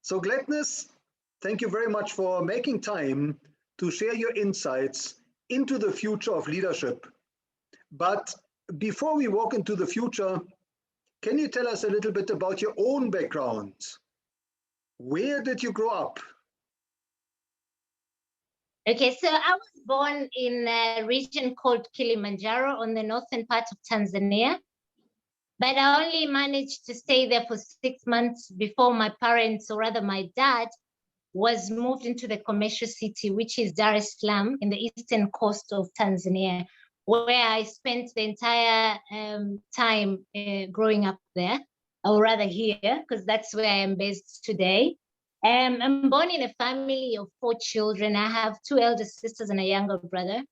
So Gladness, thank you very much for making time to share your insights into the future of leadership. But before we walk into the future, can you tell us a little bit about your own background? Where did you grow up? Okay, so I was born in a region called Kilimanjaro on the northern part of Tanzania, but I only managed to stay there for 6 months before my parents, or rather my dad, was moved into the commercial city, which is Dar es Salaam in the eastern coast of Tanzania, where I spent the entire time growing up there, or rather here, because that's where I am based today. I'm born in a family of 4 children. I have 2 elder sisters and a younger brother.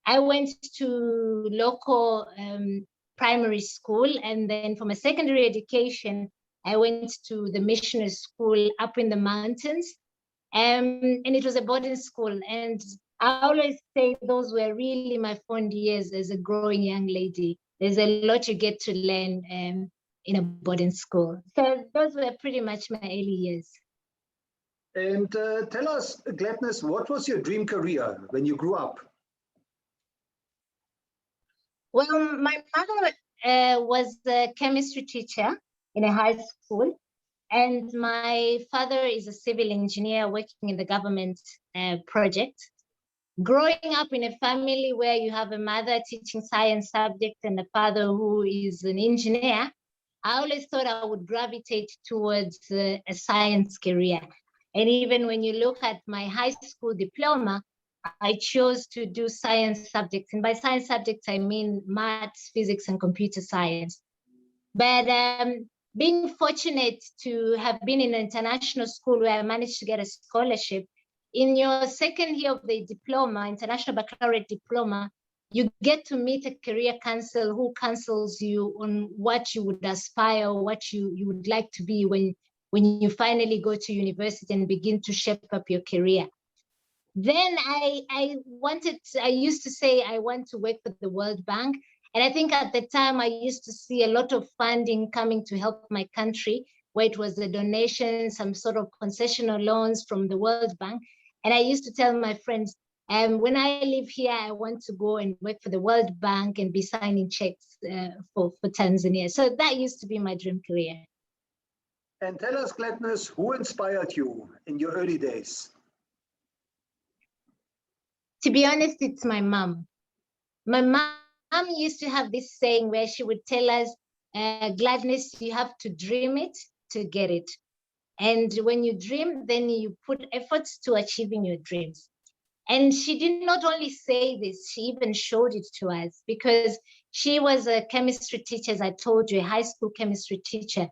I went to local primary school, and then for my secondary education, I went to the missionary school up in the mountains. And it was a boarding school. And I always say those were really my fond years as a growing young lady. There's a lot you get to learn in a boarding school. So those were pretty much my early years. And tell us, Gladness, what was your dream career when you grew up? Well, my mother was a chemistry teacher in a high school. And my father is a civil engineer working in the government project. Growing up in a family where you have a mother teaching science subjects and a father who is an engineer, I always thought I would gravitate towards a science career. And even when you look at my high school diploma, I chose to do science subjects. And by science subjects, I mean maths, physics, and computer science. But being fortunate to have been in an international school where I managed to get a scholarship, in your second year of the diploma, International Baccalaureate Diploma, you get to meet a career counsel who counsels you on what you would aspire, what you would like to be when you finally go to university and begin to shape up your career. Then I used to say I want to work for the World Bank. And I think at the time I used to see a lot of funding coming to help my country, where it was a donation, some sort of concessional loans from the World Bank. And I used to tell my friends, when I live here, I want to go and work for the World Bank and be signing checks for Tanzania. So that used to be my dream career. And tell us, Gladness, who inspired you in your early days? To be honest, it's my mom. My mom used to have this saying where she would tell us, Gladness, you have to dream it to get it. And when you dream, then you put efforts to achieving your dreams. And she did not only say this, she even showed it to us, because she was a chemistry teacher, as I told you, a high school chemistry teacher.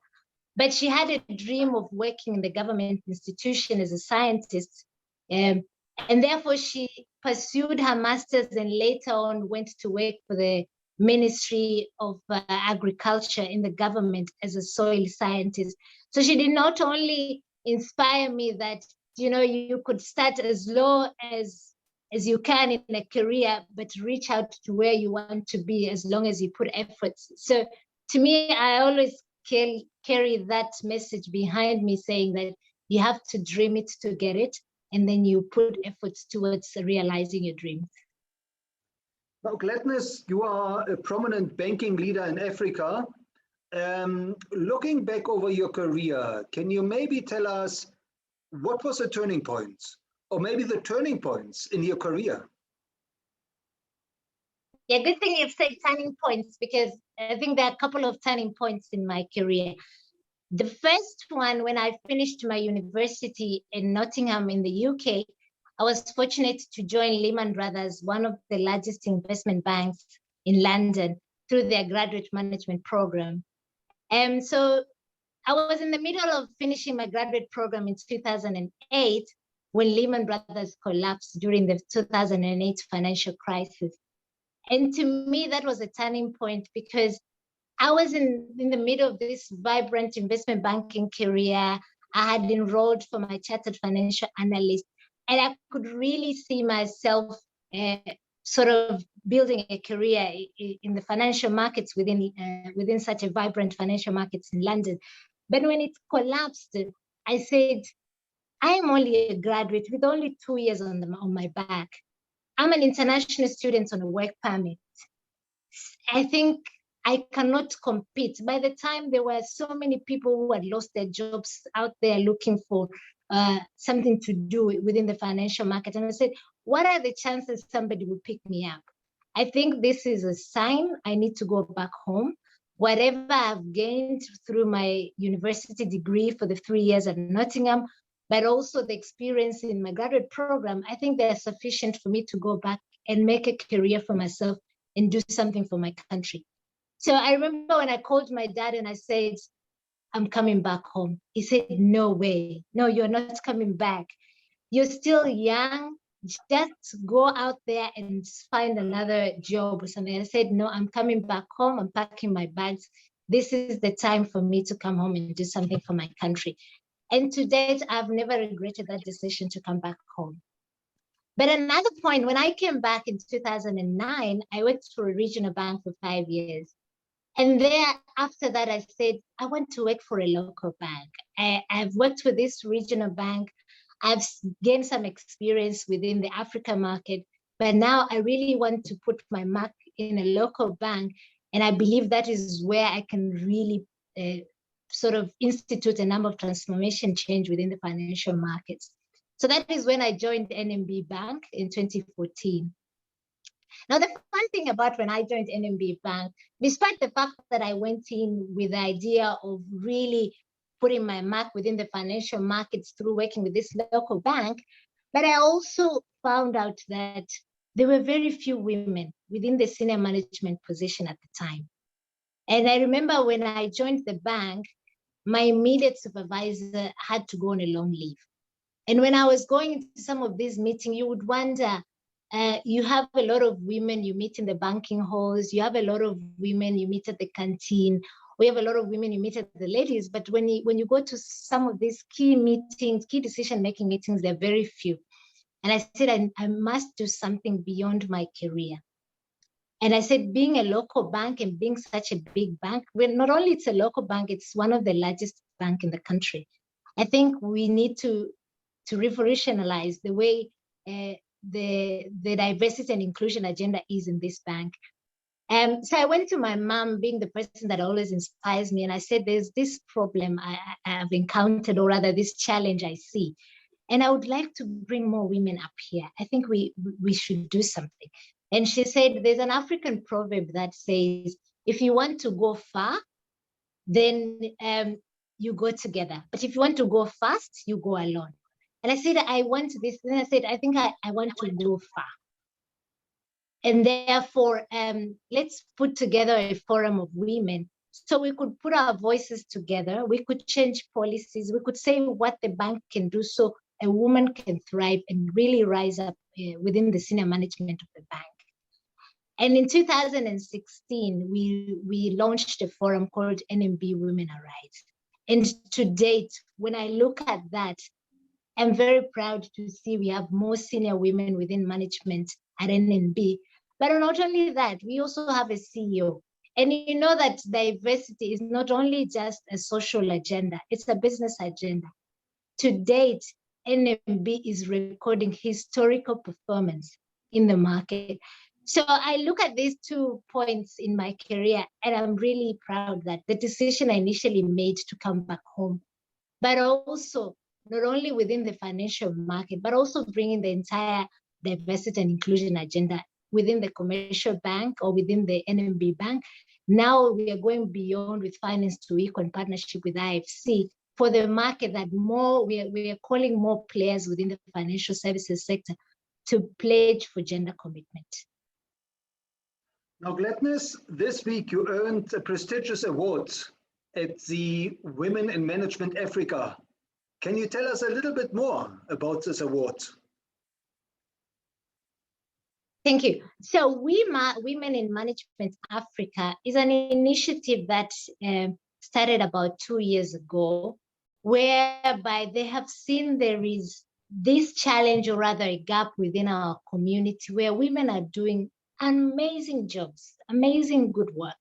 But she had a dream of working in the government institution as a scientist. And therefore, she pursued her master's and later on went to work for the Ministry of Agriculture in the government as a soil scientist. So she did not only inspire me that, you know, you could start as low as you can in a career, but reach out to where you want to be as long as you put efforts. So to me, I always carry that message behind me, saying that you have to dream it to get it, and then you put efforts towards realizing your dreams. Now, Gladness, you are a prominent banking leader in Africa. Looking back over your career, can you maybe tell us what was the turning point, or maybe the turning points in your career? Yeah, good thing you've said turning points, because I think there are a couple of turning points in my career. The first one, when I finished my university in Nottingham in the UK, I was fortunate to join Lehman Brothers, one of the largest investment banks in London, through their graduate management program. And so I was in the middle of finishing my graduate program in 2008 when Lehman Brothers collapsed during the 2008 financial crisis. And to me, that was a turning point, because I was in the middle of this vibrant investment banking career. I had enrolled for my chartered financial analyst, and I could really see myself sort of building a career in the financial markets within such a vibrant financial markets in London. But when it collapsed, I said, I am only a graduate with only 2 years on my back. I'm an international student on a work permit. I think I cannot compete. By the time there were so many people who had lost their jobs out there looking for something to do within the financial market. And I said, what are the chances somebody will pick me up? I think this is a sign I need to go back home. Whatever I've gained through my university degree for the 3 years at Nottingham, but also the experience in my graduate program, I think they're sufficient for me to go back and make a career for myself and do something for my country. So I remember when I called my dad and I said, I'm coming back home. He said, no way. No, you're not coming back. You're still young. Just go out there and find another job or something. I said, no, I'm coming back home. I'm packing my bags. This is the time for me to come home and do something for my country. And to date, I've never regretted that decision to come back home. But another point, when I came back in 2009, I worked for a regional bank for 5 years. And there, after that, I said, I want to work for a local bank. I've worked with this regional bank. I've gained some experience within the Africa market, but now I really want to put my mark in a local bank. And I believe that is where I can really sort of institute a number of transformation change within the financial markets. So that is when I joined NMB Bank in 2014. Now, the fun thing about when I joined NMB Bank, despite the fact that I went in with the idea of really putting my mark within the financial markets through working with this local bank, but I also found out that there were very few women within the senior management position at the time. And I remember when I joined the bank, my immediate supervisor had to go on a long leave. And when I was going into some of these meetings, you would wonder, you have a lot of women you meet in the banking halls, you have a lot of women you meet at the canteen, we have a lot of women you meet at the ladies, but when you go to some of these key meetings, key decision-making meetings, they're very few. And I said, I must do something beyond my career. And I said, being a local bank and being such a big bank, well, not only it's a local bank, it's one of the largest banks in the country. I think we need to revolutionize the way the diversity and inclusion agenda is in this bank. So I went to my mom, being the person that always inspires me, and I said, there's this problem I've encountered, or rather this challenge I see, and I would like to bring more women up here. I think we should do something. And she said, there's an African proverb that says, if you want to go far, then you go together. But if you want to go fast, you go alone. And I said, I want this. And I said, I think I want to go far. And therefore, let's put together a forum of women so we could put our voices together. We could change policies. We could say what the bank can do so a woman can thrive and really rise up within the senior management of the bank. And in 2016, we launched a forum called NMB Women Arise. And to date, when I look at that, I'm very proud to see we have more senior women within management at NMB. But not only that, we also have a CEO. And you know that diversity is not only just a social agenda, it's a business agenda. To date, NMB is recording historical performance in the market. So I look at these 2 points in my career, and I'm really proud that the decision I initially made to come back home, but also not only within the financial market, but also bringing the entire diversity and inclusion agenda within the commercial bank or within the NMB bank. Now we are going beyond with Finance to Equal in partnership with IFC for the market that we are calling more players within the financial services sector to pledge for gender commitment. Now, Gladness, this week you earned a prestigious award at the Women in Management Africa. Can you tell us a little bit more about this award? Thank you. So Women in Management Africa is an initiative that started about 2 years ago, whereby they have seen there is this challenge, or rather a gap within our community where women are doing amazing jobs, amazing good work,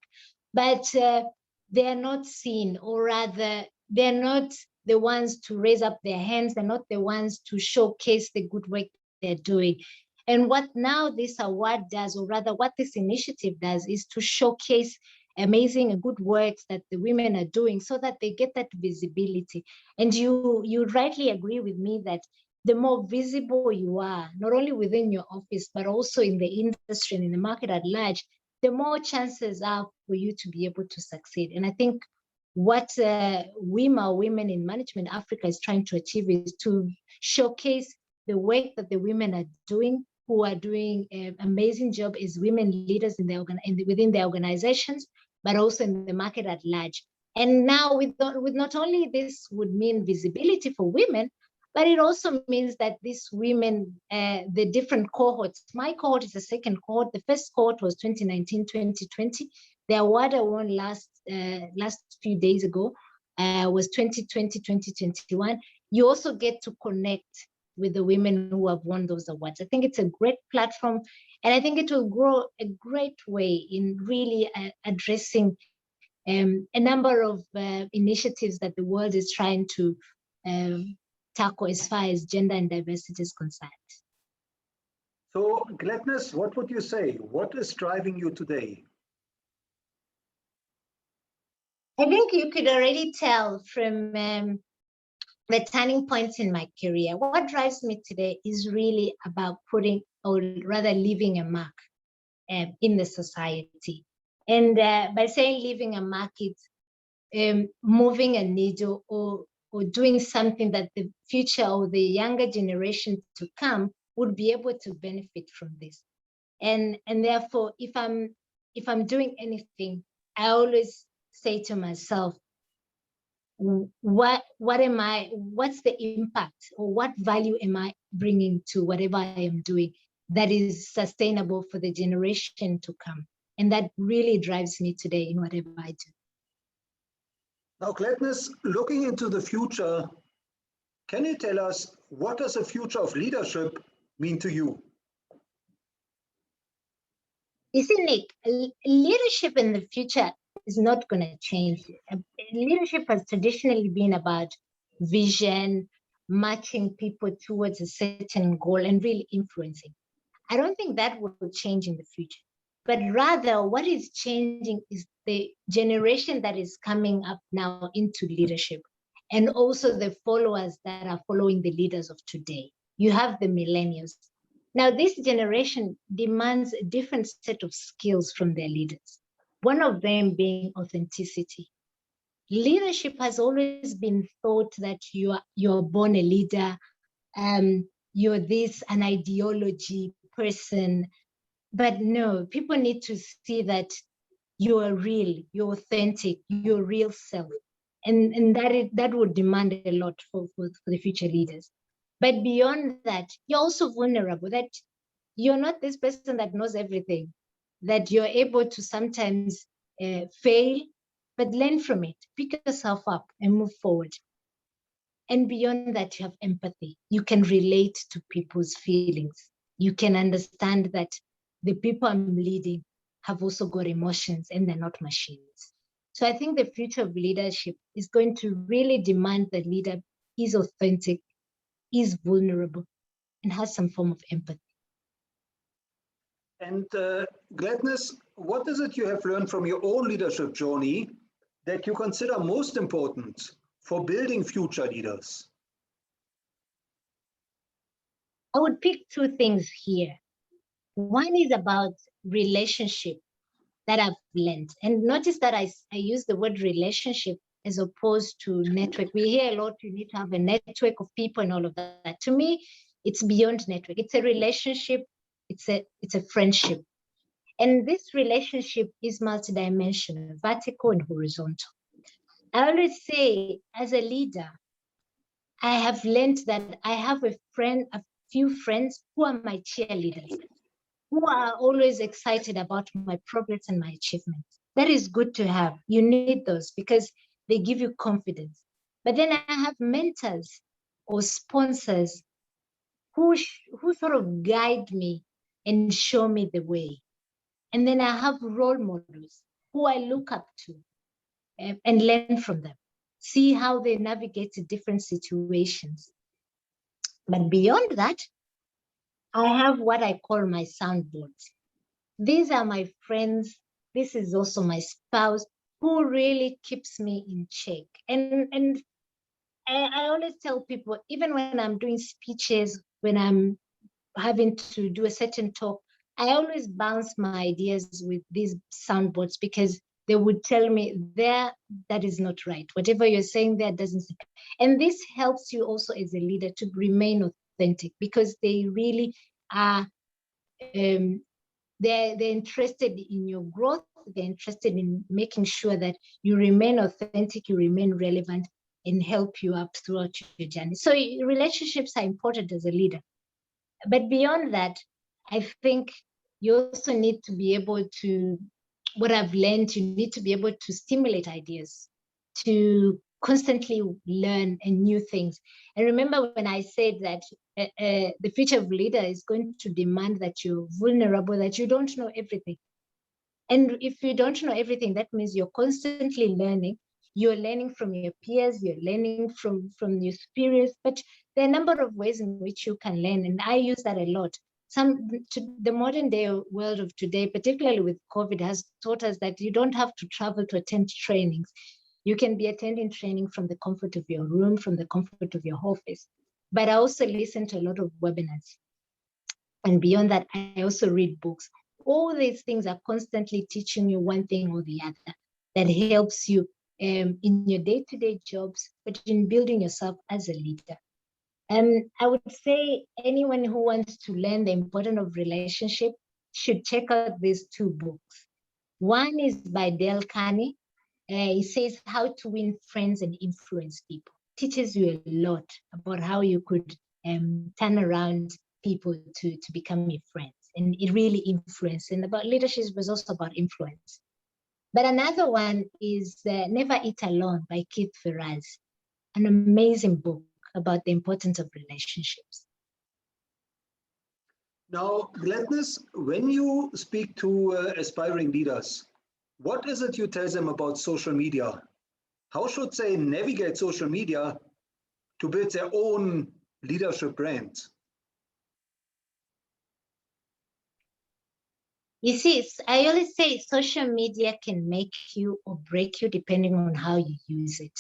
but they are not seen, or rather they're not the ones to raise up their hands. They're not the ones to showcase the good work they're doing. And what now this award does, or rather what this initiative does, is to showcase amazing and good works that the women are doing so that they get that visibility. And you rightly agree with me that the more visible you are, not only within your office, but also in the industry and in the market at large, the more chances are for you to be able to succeed. And I think what WIMA, Women in Management Africa, is trying to achieve is to showcase the work that the women are doing, who are doing an amazing job as women leaders within their organizations, but also in the market at large. And now with not only this would mean visibility for women, but it also means that these women, the different cohorts, my cohort is the second cohort. The first cohort was 2019-2020. The award I won last few days ago was 2020-2021. You also get to connect with the women who have won those awards. I think it's a great platform, and I think it will grow a great way in really addressing a number of initiatives that the world is trying to tackle as far as gender and diversity is concerned. So, Gladness, what would you say? What is driving you today? I think you could already tell from the turning points in my career. What drives me today is really about putting, or rather leaving a mark in the society. And by saying leaving a mark, it's moving a needle or doing something that the future or the younger generation to come would be able to benefit from this. And therefore, if I'm doing anything, I always say to myself, what's the impact, or what value am I bringing to whatever I am doing that is sustainable for the generation to come? And that really drives me today in whatever I do. Now, Gladness, looking into the future, can you tell us, what does the future of leadership mean to you? You see, Nick, leadership in the future is not going to change. Leadership has traditionally been about vision, matching people towards a certain goal, and really influencing. I don't think that will change in the future. But rather, what is changing is the generation that is coming up now into leadership, and also the followers that are following the leaders of today. You have the millennials. Now, this generation demands a different set of skills from their leaders. One of them being authenticity. Leadership has always been thought that you're born a leader, you're an ideology person. But no, people need to see that you're real, you're authentic, your real self. And that would demand a lot for the future leaders. But beyond that, you're also vulnerable, that you're not this person that knows everything, that you're able to sometimes fail, but learn from it, pick yourself up and move forward. And beyond that, you have empathy. You can relate to people's feelings. You can understand that the people I'm leading have also got emotions and they're not machines. So I think the future of leadership is going to really demand that leader is authentic, is vulnerable, and has some form of empathy. And Gladness, what is it you have learned from your own leadership journey that you consider most important for building future leaders? I would pick two things here. One is about relationship that I've learned. And notice that I use the word relationship as opposed to network. We hear a lot, you need to have a network of people and all of that. To me, it's beyond network. It's a relationship, it's a friendship. And this relationship is multidimensional, vertical and horizontal. I always say, as a leader, I have learned that I have a few friends who are my cheerleaders, who are always excited about my progress and my achievements. That is good to have. You need those because they give you confidence. But then I have mentors or sponsors who sort of guide me and show me the way. And then I have role models who I look up to and learn from them. see how they navigate different situations. But beyond that, I have what I call my soundboards. These are my friends. This is also my spouse who really keeps me in check. And I always tell people, even when I'm doing speeches, when I'm having to do a certain talk, I always bounce my ideas with these soundboards because they would tell me there, that is not right. Whatever you're saying there doesn't. And this helps you also as a leader to remain authentic because they really are, they're interested in your growth. They're interested in making sure that you remain authentic, you remain relevant, and help you up throughout your journey. So relationships are important as a leader. But beyond that, I think you also need to be able to, what I've learned, you need to be able to stimulate ideas, to constantly learn and new things. And remember when I said that the future of leader is going to demand that you're vulnerable, that you don't know everything. And if you don't know everything, that means you're constantly learning. You're learning from your peers, you're learning from your superiors, but there are a number of ways in which you can learn. And I use that a lot. The modern day world of today, particularly with COVID, has taught us that you don't have to travel to attend trainings. You can be attending training from the comfort of your room, from the comfort of your office. But I also listen to a lot of webinars. And beyond that, I also read books. All these things are constantly teaching you one thing or the other that helps you in your day-to-day jobs, but in building yourself as a leader. I would say anyone who wants to learn the importance of relationship should check out these two books. One is by Dale Carnegie. He says How to Win Friends and Influence People. Teaches you a lot about how you could turn around people to become your friends. And it really influences. And about leadership was also about influence. But another one is Never Eat Alone by Keith Ferraz, an amazing book about the importance of relationships. Now, Gladness, when you speak to aspiring leaders, what is it you tell them about social media? How should they navigate social media to build their own leadership brand? You see, I always say social media can make you or break you depending on how you use it.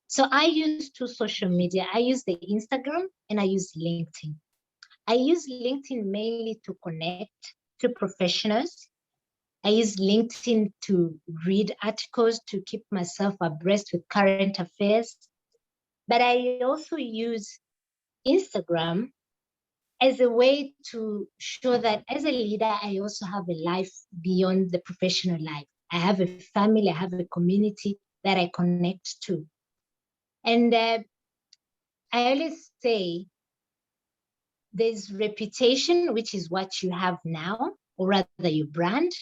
So I use two social media. I use the Instagram and I use LinkedIn. I use LinkedIn mainly to connect to professionals. I use LinkedIn to read articles, to keep myself abreast with current affairs. But I also use Instagram as a way to show that as a leader, I also have a life beyond the professional life. I have a family, I have a community that I connect to. And I always say there's reputation, which is what you have now, or rather your brand,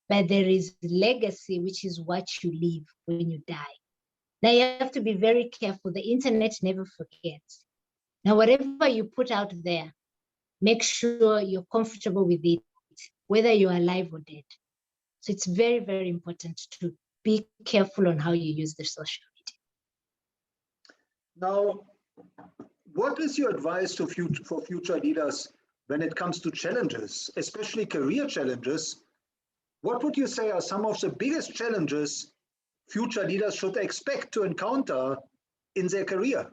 but there is legacy, which is what you leave when you die. Now you have to be very careful. The internet never forgets. Now, whatever you put out there, make sure you're comfortable with it, whether you're alive or dead. So it's very, very important to be careful on how you use the social media. Now, what is your advice for future leaders when it comes to challenges, especially career challenges? What would you say are some of the biggest challenges future leaders should expect to encounter in their career?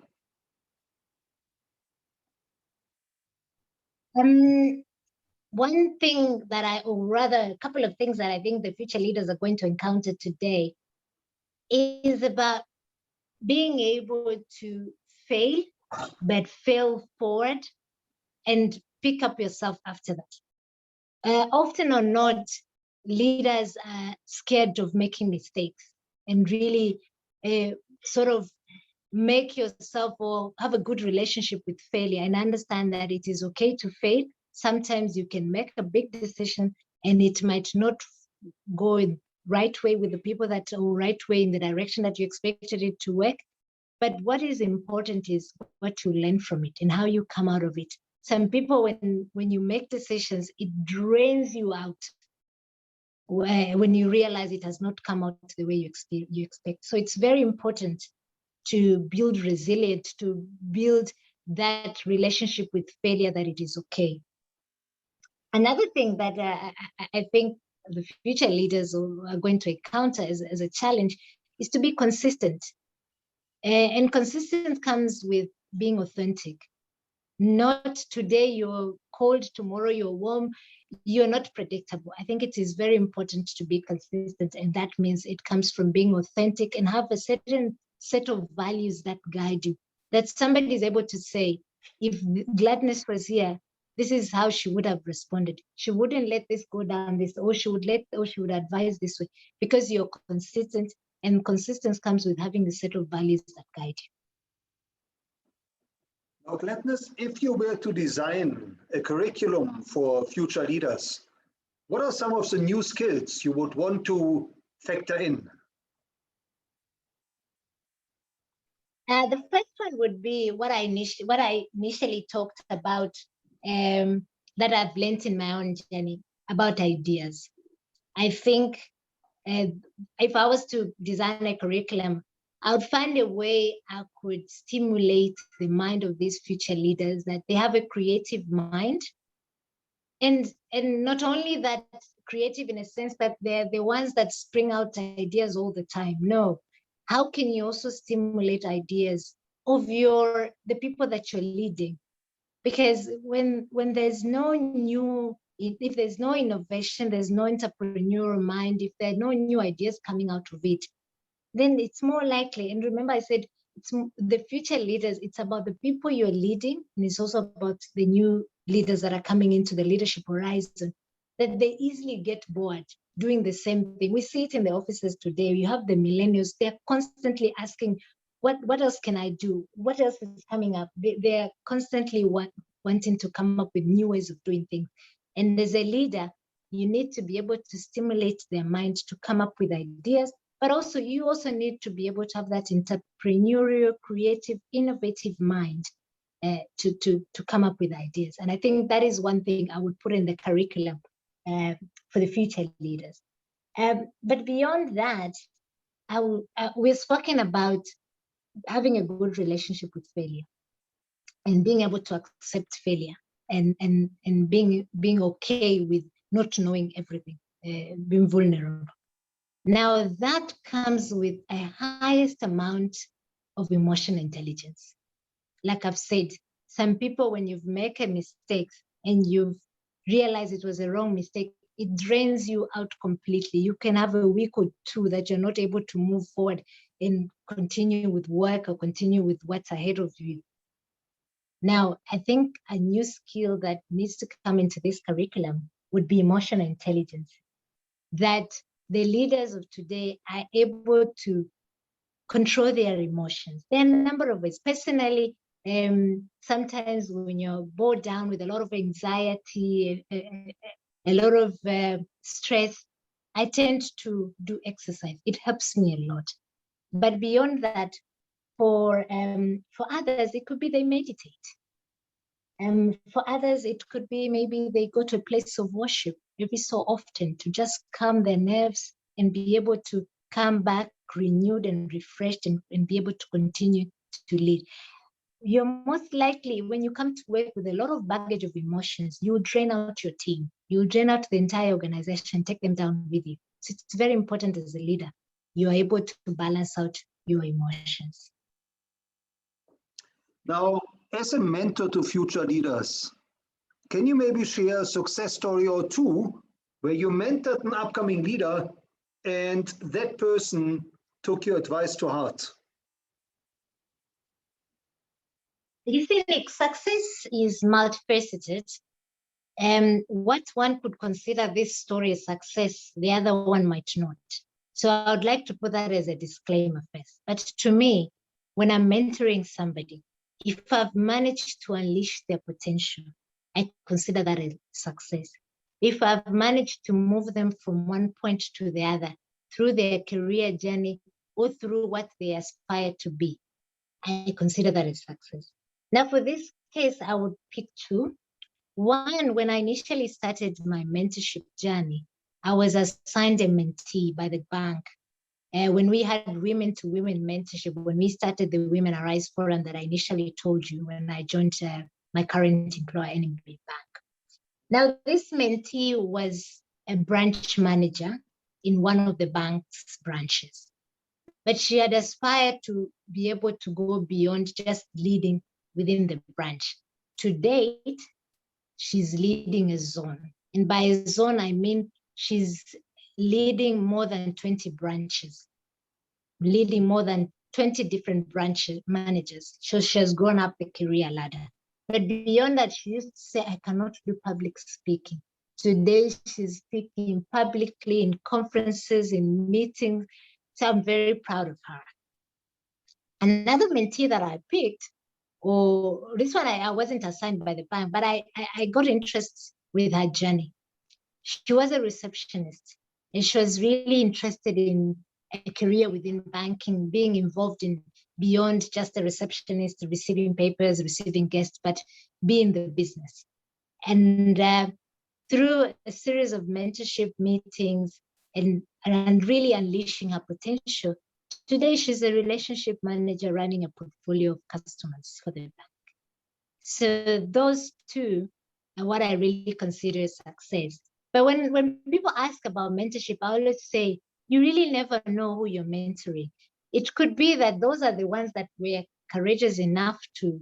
One thing that or rather a couple of things that I think the future leaders are going to encounter today is about being able to fail, but fail forward and pick up yourself after that. Often or not, leaders are scared of making mistakes and really sort of make yourself or have a good relationship with failure and understand that it is okay to fail. Sometimes you can make a big decision and it might not go in right way with the people that or right way in the direction that you expected it to work. But what is important is what you learn from it and how you come out of it. Some people, when you make decisions, it drains you out when you realize it has not come out the way you expect. So it's very important to build resilience, to build that relationship with failure, that it is okay. Another thing that I think the future leaders are going to encounter as a challenge is to be consistent. And consistent comes with being authentic. Not today you're cold, tomorrow you're warm. You're not predictable. I think it is very important to be consistent, and that means it comes from being authentic and have a certain set of values that guide you. That somebody is able to say, if Gladness was here, this is how she would have responded. She wouldn't let this go down this, or she would advise this way, because you're consistent, and consistency comes with having a set of values that guide you. Now, Gladness, if you were to design a curriculum for future leaders, what are some of the new skills you would want to factor in? The first one would be what I initially talked about, that I've learned in my own journey, about ideas. I think if I was to design a curriculum, I would find a way I could stimulate the mind of these future leaders, that they have a creative mind. And not only that, creative in a sense that they're the ones that spring out ideas all the time. No. How can you also stimulate ideas of the people that you're leading? Because when there's no new, if there's no innovation, there's no entrepreneurial mind, if there are no new ideas coming out of it, then it's more likely. And remember, I said it's the future leaders, it's about the people you're leading, and it's also about the new leaders that are coming into the leadership horizon, that they easily get bored doing the same thing. We see it in the offices today. You have the millennials, they're constantly asking, what else can I do? What else is coming up? They're constantly wanting to come up with new ways of doing things. And as a leader, you need to be able to stimulate their mind to come up with ideas, but also you also need to be able to have that entrepreneurial, creative, innovative mind to come up with ideas. And I think that is one thing I would put in the curriculum for the future leaders. But beyond that, we're talking about having a good relationship with failure, and being able to accept failure, and being okay with not knowing everything, being vulnerable. Now that comes with a highest amount of emotional intelligence. Like I've said, some people, when you've made a mistake and you've realized it was a wrong mistake, it drains you out completely. You can have a week or two that you're not able to move forward and continue with work or continue with what's ahead of you. Now, I think a new skill that needs to come into this curriculum would be emotional intelligence, that the leaders of today are able to control their emotions. There are a number of ways. Personally, sometimes when you're bogged down with a lot of anxiety, a lot of stress, I tend to do exercise. It helps me a lot. But beyond that, for others, it could be they meditate. For others, it could be maybe they go to a place of worship every so often to just calm their nerves and be able to come back renewed and refreshed, and be able to continue to lead. You're most likely, when you come to work with a lot of baggage of emotions, you drain out your team, you drain out the entire organization, take them down with you. So it's very important as a leader, you are able to balance out your emotions. Now, as a mentor to future leaders, can you maybe share a success story or two where you mentored an upcoming leader and that person took your advice to heart? You see, like, success is multifaceted. And what one could consider this story a success, the other one might not. So I would like to put that as a disclaimer first. But to me, when I'm mentoring somebody, if I've managed to unleash their potential, I consider that a success. If I've managed to move them from one point to the other through their career journey or through what they aspire to be, I consider that a success. Now, for this case, I would pick two. One, when I initially started my mentorship journey, I was assigned a mentee by the bank. when we had women to women mentorship, when we started the Women Arise Forum that I initially told you when I joined my current employer, NMB Bank. Now, this mentee was a branch manager in one of the bank's branches, but she had aspired to be able to go beyond just leading within the branch. To date, she's leading a zone. And by a zone, I mean she's leading more than 20 branches, leading more than 20 different branch managers. So she has gone up the career ladder. But beyond that, she used to say, I cannot do public speaking. Today, she's speaking publicly in conferences, in meetings. So I'm very proud of her. Another mentee that I picked, or this one I wasn't assigned by the bank, but I got interest with her journey. She was a receptionist, and she was really interested in a career within banking, being involved in beyond just a receptionist, receiving papers, receiving guests, but being the business. And through a series of mentorship meetings and really unleashing her potential, today she's a relationship manager running a portfolio of customers for the bank. So those two are what I really consider success. But when people ask about mentorship, I always say, you really never know who you're mentoring. It could be that those are the ones that were courageous enough to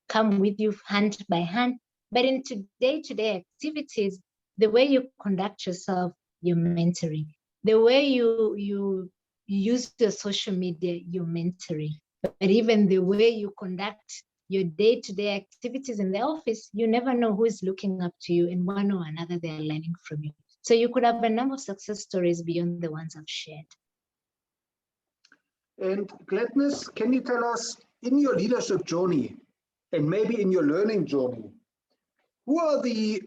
come with you hand by hand. But in day-to-day activities, the way you conduct yourself, you're mentoring. The way you use your social media, you're mentoring. But even the way you conduct your day-to-day activities in the office, you never know who is looking up to you, and one or another they're learning from you. So you could have a number of success stories beyond the ones I've shared. And Gladness, can you tell us, in your leadership journey, and maybe in your learning journey, who are the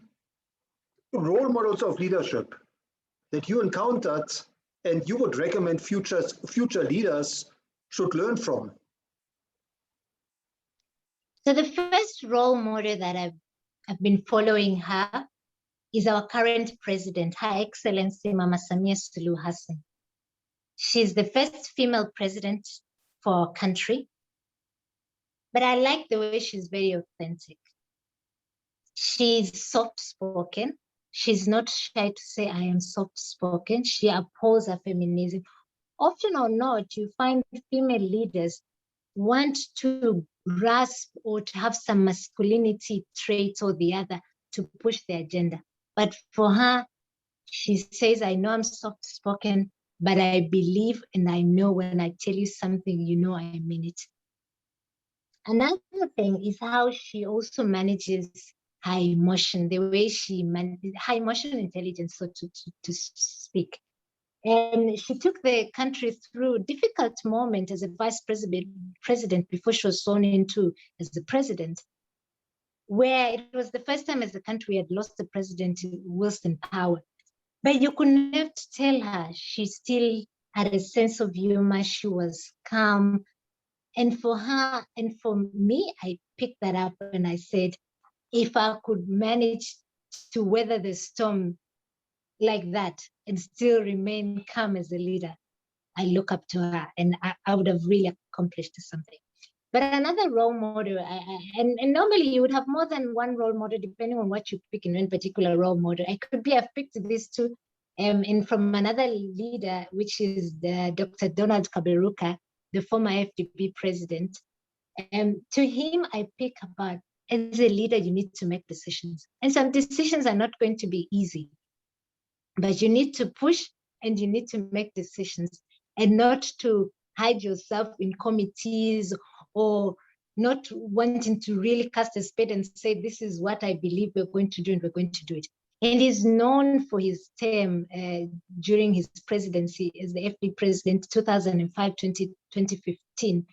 role models of leadership that you encountered and you would recommend future leaders should learn from? So the first role model that I've been following her is our current president, Her Excellency Mama Samia Suluhu Hassan. She's the first female president for our country, but I like the way she's very authentic. She's soft-spoken. She's not shy to say, I am soft-spoken. She upholds her feminism. Often or not, you find female leaders want to grasp or to have some masculinity traits or the other to push their agenda. But for her, she says, I know I'm soft-spoken, but I believe and I know when I tell you something, you know I mean it. Another thing is how she also manages her emotion, the way she manages her emotional intelligence, so to speak. And she took the country through a difficult moment as a vice president before she was sworn into as the president, where it was the first time as the country had lost the president whilst in power. But you could never tell her. She still had a sense of humor. She was calm. And for her and for me, I picked that up and I said, if I could manage to weather the storm like that and still remain calm as a leader, I look up to her and I would have really accomplished something. But another role model, and normally you would have more than one role model depending on what you pick in one particular role model. I've picked this too, and from another leader, which is Dr. Donald Kaberuka, the former FDP president. To him, I pick about, as a leader, you need to make decisions. And some decisions are not going to be easy, but you need to push and you need to make decisions and not to hide yourself in committees or not wanting to really cast a spade and say, this is what I believe we're going to do and we're going to do it. And he's known for his term during his presidency as the FD president, 2005-2015,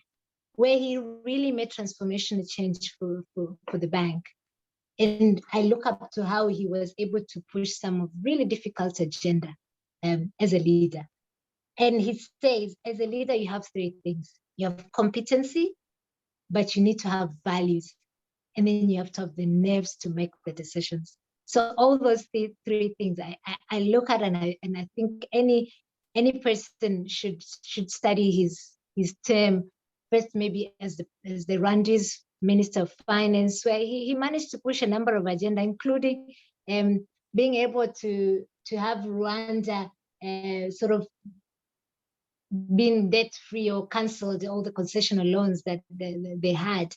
where he really made transformational change for the bank. And I look up to how he was able to push some of really difficult agenda as a leader. And he says, as a leader, you have three things. You have competency, but you need to have values. And then you have to have the nerves to make the decisions. So all those three things I look at and I think any any person should study his term first, maybe as the Rwanda's Minister of Finance, where he managed to push a number of agenda, including being able to have Rwanda sort of being debt-free or cancelled all the concessional loans that they had.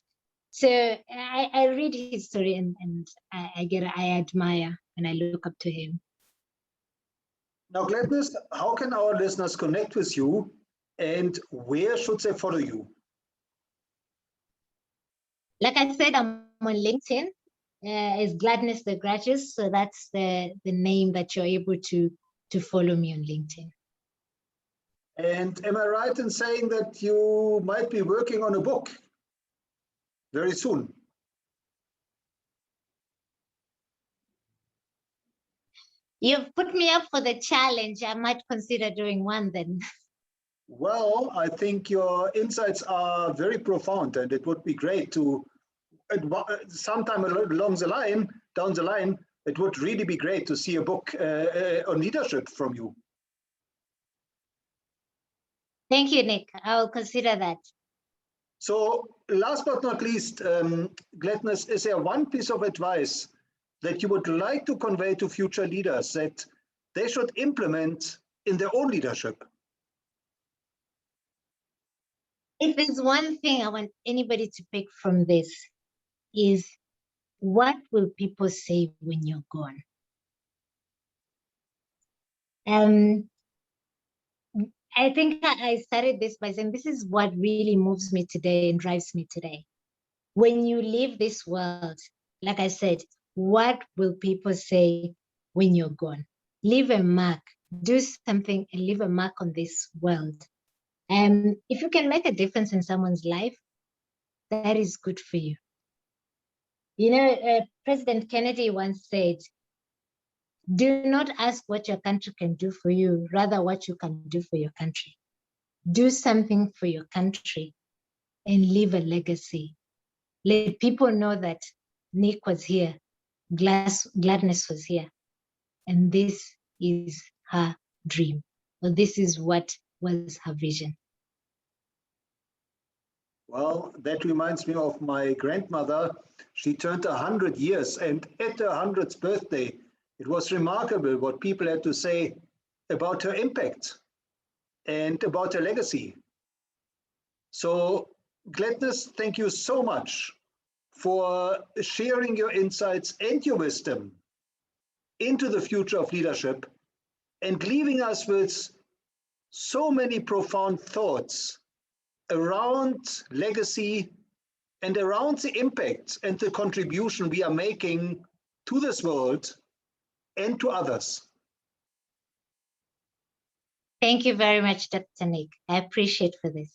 So I read his story and I admire and I look up to him. Now, Gladness, how can our listeners connect with you and where should they follow you? Like I said, I'm on LinkedIn. It's Gladness Deogratias, so that's the name that you're able to follow me on LinkedIn. And am I right in saying that you might be working on a book very soon? You've put me up for the challenge. I might consider doing one then. Well, I think your insights are very profound, and it would be great to, sometime down the line, it would really be great to see a book on leadership from you. Thank you, Nick. I'll consider that. So last but not least, Gladness, is there one piece of advice that you would like to convey to future leaders that they should implement in their own leadership? If there's one thing I want anybody to pick from this is, what will people say when you're gone? I think I started this by saying this is what really moves me today and drives me today. When you leave this world, like I said, what will people say when you're gone? Leave a mark, do something and leave a mark on this world. And if you can make a difference in someone's life, that is good for you. You know, President Kennedy once said, do not ask what your country can do for you, rather what you can do for your country. Do something for your country and leave a legacy. Let people know that Nick was here, Gladness was here, and this is her dream, or this is what was her vision. Well, that reminds me of my grandmother. She turned 100 years, and at her 100th birthday, it was remarkable what people had to say about her impact and about her legacy. So, Gladness, thank you so much for sharing your insights and your wisdom into the future of leadership and leaving us with so many profound thoughts around legacy and around the impact and the contribution we are making to this world and to others. Thank you very much, Dr. Nick. I appreciate for this.